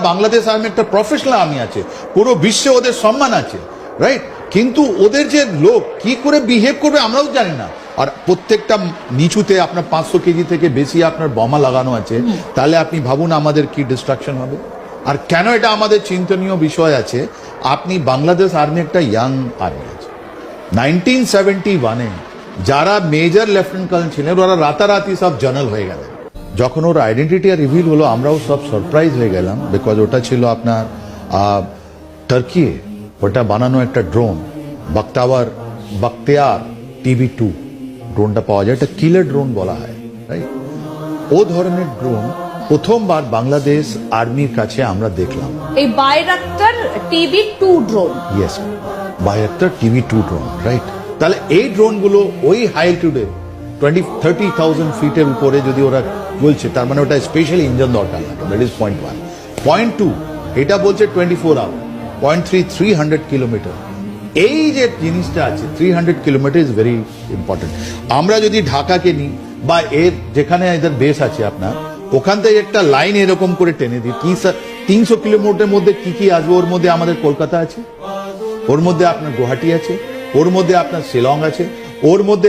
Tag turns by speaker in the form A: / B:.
A: Bangladesh army একটা professional army আছে, পুরো বিশ্বে ওদের সম্মান আছে, রাইট? কিন্তু ওদের যে লোক কি করে বিহেভ করবে আমরাও জানি না। আর প্রত্যেকটা নিচুতে আপনার 500 কেজি থেকে বেশি আপনার বোমা লাগানো আছে, তাহলে আপনি ভাবুন আমাদের কি ডিস্ট্রাকশন হবে। আর কেন এটা আমাদের চিন্তনীয় বিষয় আছে, আপনি বাংলাদেশ আর্মি একটা ইয়াং আর্মি আছে। 1971-এ যারা মেজর লেফটেন্যান্ট কর্নেল ছিলেন ওরা রাতারাতি সব জেনারেল হয়ে গেলেন। যখন ওর আইডেন্টিটি রিভিল হলো আমরাও সব সারপ্রাইজ হয়ে গেলাম, বিকজ ওটা ছিল আপনার টার্কি, ওটা বানানো একটা ড্রোন বাখতিয়ার TB2 ড্রোনটা পাওয়া যায়, এটা কিলার ড্রোন বলা হয়, রাইট? ও ধরনের ড্রোন প্রথমবার বাংলাদেশ আর্মির কাছে আমরা দেখলাম।
B: এই Bayraktar TB2 drone,
A: yes, Bayraktar TB2 drone, right? তাহলে এই ড্রোনগুলো ওই হাইটিউডে 20-30,000 ফিটের উপরে যদি ওরা বলছে, তার মানে ওটা স্পেশালি ইঞ্জিন দরকার লাগে। That is point 1। পয়েন্ট 2, এটা বলছে 24 আওয়ার। Point 3, 300 kilometre. এই যে জিনিসটা আছে 300 কিলোমিটার ইজ ভেরি ইম্পর্টেন্ট। আমরা যদি ঢাকাকে নিই বা এর যেখানে এদের বেস আছে আপনার, ওখান থেকে একটা লাইন এরকম করে টেনে দিই, কি স্যার 300 কিলোমিটারের মধ্যে কি কি আসবে? ওর মধ্যে আমাদের কলকাতা আছে, ওর মধ্যে আপনার গুয়াহাটি আছে, ওর মধ্যে আপনার শিলং আছে, ওর মধ্যে